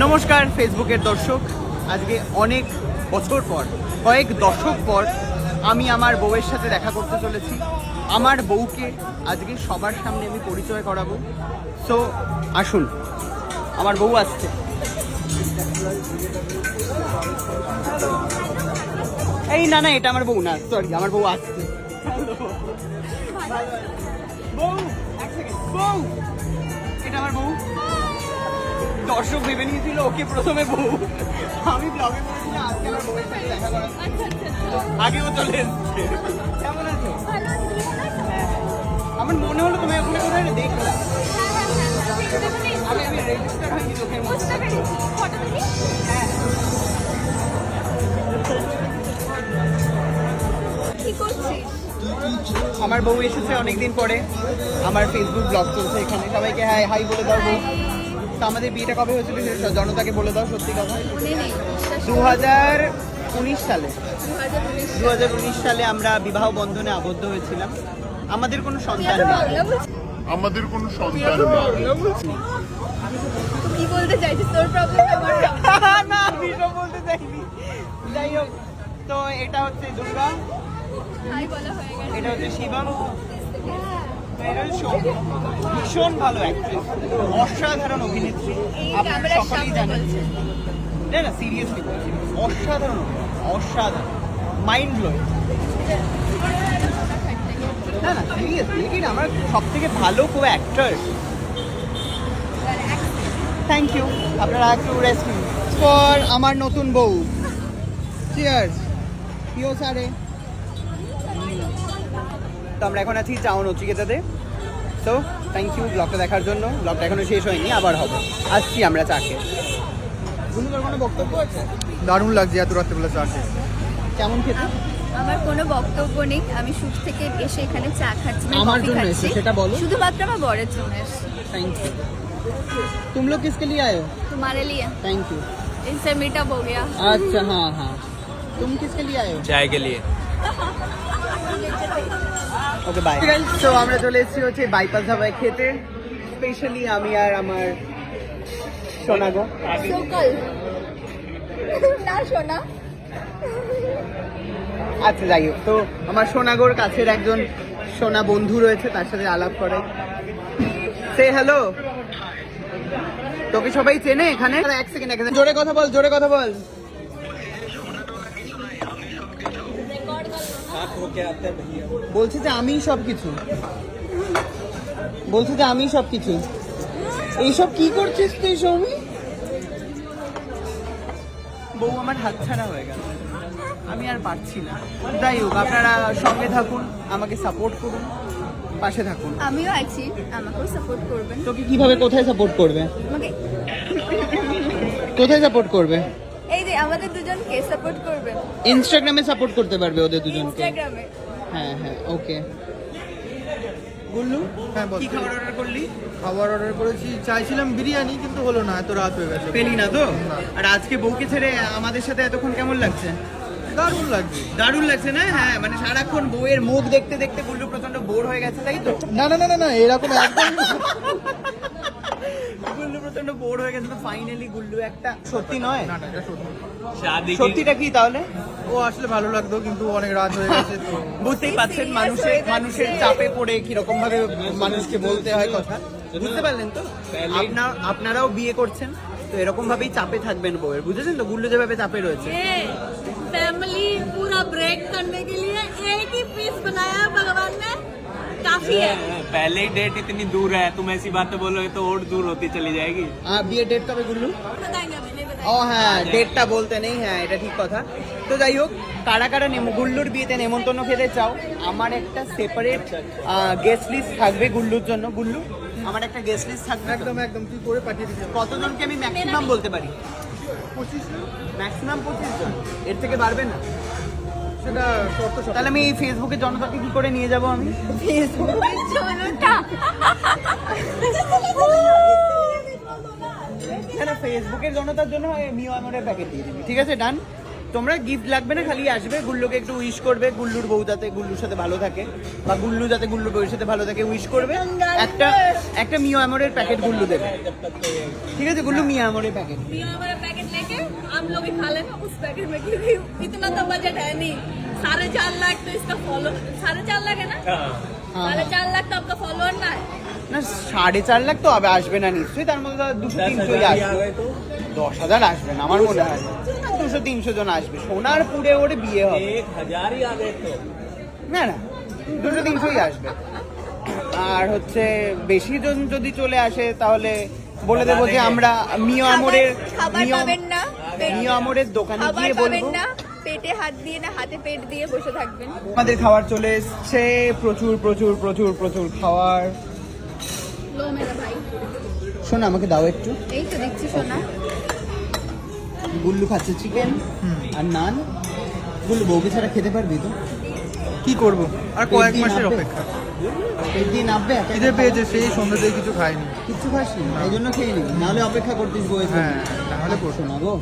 নমস্কার ফেসবুকের দর্শক, আজকে অনেক বছর পর, কয়েক দশক পর আমি আমার বউয়ের সাথে দেখা করতে চলেছি। আমার বউকে আজকে সবার সামনে আমি পরিচয় করাবো। সো আসুন, আমার বউ আসছে। এই না না, এটা আমার বউ না, সরি, আমার বউ আসছে। বউ, এক সেকেন্ড, বউ, এটা আমার বউ। দর্শক ভেবে নিয়েছিল ওকে প্রথমে বউ, আমি ব্লগে বলেছিলাম আজকে আমার বউয়ের সাথে দেখা করা। আগেও চলে এসছে। কেমন আছো? আমার মনে হলো তুমি ওখানে কোথায় দেখলাম। আমি রেজিস্টার হয়নি চোখের মধ্যে। হ্যাঁ, আমার বউ এসেছে অনেকদিন পরে। আমার ফেসবুক ব্লগ চলছে এখানে, সবাইকে হাই হাই বলে দাও বউ। তো আমাদের বিয়েটা কবে হয়েছিল সেটা জনতাকে বলে দাও, সত্যি কথা। 2019 সালে 2019 সালে আমরা বিবাহ বন্ধনে আবদ্ধ হয়েছিলাম। আমাদের কোনো সন্তান নেই। কি বলতে চাইছিস? তোর প্রবলেম আমার না, আমি সব বলতে চাইনি। যাই হোক, তো এটা হচ্ছে দুর্গা, হাই বলা হয়ে গেছে। এটা হচ্ছে শিবম, এটা হচ্ছে সোম। ভীষণ ভালো অ্যাক্ট্রেস, অসাধারণ অভিনেত্রী, আপনারা ক্যামেরার সকলেই সামনে জানেন। বলছে। না না, সিরিয়াসলি বলছি, অসাধারণ, অসাধারণ, মাইন্ড ব্লোয়িং। না না, সিরিয়াসলি, লেকিন আমার সব থেকে ভালো কো অ্যাক্টর। থ্যাংক ইউ, আপনারা একটু রেস্ট নিন ফর আমার নতুন বউ। চিয়ার্স, পিও সারে। তো আমরা এখন আছি চাও নচিকেতাতে। তো থ্যাংক ইউ ব্লগটা দেখার জন্য। ব্লগটা এখনো শেষ হয়নি, আবার হবে। আসছি আমরা চাকে। তোর কোনো বক্তব্য আছে? দারুণ লাগছে এত রাত্রেবেলা চা খেয়ে। কেমন খেতে? আমার কোনো বক্তব্য নেই, আমি শুট থেকে এসে এখানে চা খাচ্ছি, মানে আমার কফি জন্য খাচ্ছি। এসে সেটা বলো। শুধুমাত্র আমার বরের জন্য এসেছি। Thank you. तुम लोग किसके लिए आए हो? तुम्हारे लिए थैंक यू। इनसे मीटअप हो गया। अच्छा, हाँ हाँ, तुम किसके लिए आए हो? चाय के लिए। Okay bye. তো আমরা চলে এসেছি হচ্ছে বাইপাস ধাবায় খেতে, স্পেশালি আমি আর আমার সোনাগো। সকল না শোনা। আচ্ছা যাই হোক, তো আমার সোনাগোর কাছের একজন সোনা বন্ধু রয়েছে, তার সাথে আলাপ করে। সে হ্যালো, তোকে সবাই চেনে এখানে? এক সেকেন্ড, জোরে কথা বল, জোরে কথা বল। বলছে যে আমি সবকিছু, বলছে যে আমি সবকিছু। এইসব কি করছিস তুই সৌমি? বউ আমার হাতছাড়া হয়ে গেল, আমি আর পারছি না। যাই হোক, আপনারা সঙ্গে থাকুন, আমাকে সাপোর্ট করুন, পাশে থাকুন। আমিও আছি, আমাকেও সাপোর্ট করবেন। তোকে কিভাবে, কোথায় সাপোর্ট করবে? আমাকে কোথায় সাপোর্ট করবে? এই যে আমাদের দুজনকে সাপোর্ট করবেন ইনস্টাগ্রামে সাপোর্ট করতে পারবে ওদের দুজনকে। ইনস্টাগ্রামে। হ্যাঁ হ্যাঁ, ওকে। গুল্লু, হ্যাঁ বল। কি খাবার অর্ডার করলি? খাবার অর্ডার করেছি, চাইছিলাম বিরিয়ানি কিন্তু হলো না, এত রাত হয়ে গেছে। পেলি না তো? না। আর আজকে বউকে ছেড়ে আমাদের সাথে এতক্ষণ কেমন লাগছে? দারুণ লাগছে। দারুণ লাগছে না? হ্যাঁ, মানে সারাক্ষণ বউয়ের মুখ দেখতে দেখতে গুল্লু প্রচন্ড বোর হয়ে গেছে, তাই তো? না না না না না, এরকম একদম গুল্লু প্রচন্ড বোর হয়ে গেছে, তো ফাইনালি গুল্লু একটা, সত্যি নয়, না না, এটা সত্যি। शादी की সত্যিটা কি তাহলে? ও আসলে ভালো লাগতো কিন্তু অনেক রাত হয়ে গেছে তো। বুঝতেই পারছেন মানুষের চাপে পড়ে কিরকম ভাবে মানুষকে বলতে হয় কথা, বুঝতে পারলেন তো? আপনারাও বিয়ে করছেন, তো এরকম ভাবেই চাপে থাকবেন বউয়ের, বুঝেছেন তো? গুল্লু যেভাবে চাপে রয়েছে। फैमिली पूरा ब्रेक करने के लिए एक ही पीस बनाया है भगवान ने, काफी है। पहले ही डेट इतनी दूर है, तुम ऐसी बातें बोलोगे तो और दूर होती चली जाएगी। বিয়ে ডেট কবে গুল্লু? बताएंगे अभी नहीं बताएंगे। ও হ্যাঁ, ডেটটা বলতে নেই, হ্যাঁ এটা ঠিক কথা। তো যাই হোক, কারা কারা গুল্লুর বিয়েতে নেমন্তন্ন খেতে চাও, আমার একটা সেপারেট গেস্ট লিস্ট থাকবে গুল্লুর জন্য। গুল্লু, আমার একটা গেস্ট লিস্ট থাকবে। একদম একদম, তুই করে পাঠিয়ে দিবি। কতজনকে আমি ম্যাক্সিমাম বলতে পারি? 25 ম্যাক্সিমাম 25 জন, এর থেকে বাড়বে না। সেটা শর্ত সব। তাহলে আমি এই ফেসবুকে জনতাকে কি করে নিয়ে যাব আমি? না ফেসবুকের জনতার জন্য মিও আমরের প্যাকেট দিয়ে দিবি, ঠিক আছে? ডান। তোমরা গিফট লাগবে না, খালি আসবে, গুল্লুকে একটু উইশ করবে, গুল্লুর বউ যাতে গুল্লুর সাথে ভালো থাকে, বা গুল্লু যাতে গুল্লুর বউয়ের সাথে ভালো থাকে উইশ করবে। একটা মিও আমরের প্যাকেট গুল্লু দেবে, ঠিক আছে? গুল্লু মিও আমরের প্যাকেট। पियो हमारा पैकेट लेके हम लोग ही खा लेना उस पैकेट में, क्योंकि इतना तो बजट है नहीं। 4.5 लाख तो इसका फॉलो, 4.5 लाख है ना? 4.5 लाख तो आपका फॉलोअर ना है। না 4.5 লাখ তো আসবে না নিশ্চয়ই, তার মধ্যে 200-300 আসবে, 10,000 আসবে না আমার মনে হয়, 200-300 জন আসবে। সোনারপুরে ওর বিয়ে হবে, 1,000 ही आ गए तो না না 200-300 আসবে। আর হচ্ছে বেশি জন যদি চলে আসে তাহলে বলে দেবো যে আমরা মিও আমরের খাবার পাবেন না, মিও আমরের দোকানে খাবার গিয়ে পাবেন বলবো। না, পেটে হাত দিয়ে না হাতে পেট দিয়ে বসে থাকবেন। আমাদের খাবার চলে এসছে, প্রচুর প্রচুর প্রচুর প্রচুর খাবার। লো মেরা ভাই, শোনো আমাকে দাও একটু। এই তো দেখছি সোনা। গুল্লু খাচ্ছে চিকেন আর নান। গুল্লু বউকে ছাড়া খেতে পারবি তো? কি করব আর কয়েক পেট মাসের দিয়ে অপেক্ষা। পেট দিয়ে নাববে, একা একা খিদে পেয়েছে, সেই সন্ধ্যা থেকে কিছু খাইনি। কিচ্ছু খাসনি, এই জন্য খেয়ে নিবি, নাহলে অপেক্ষা করতিস বউয়ের জন্য। হ্যাঁ, নাহলে করতাম। শোনা গো,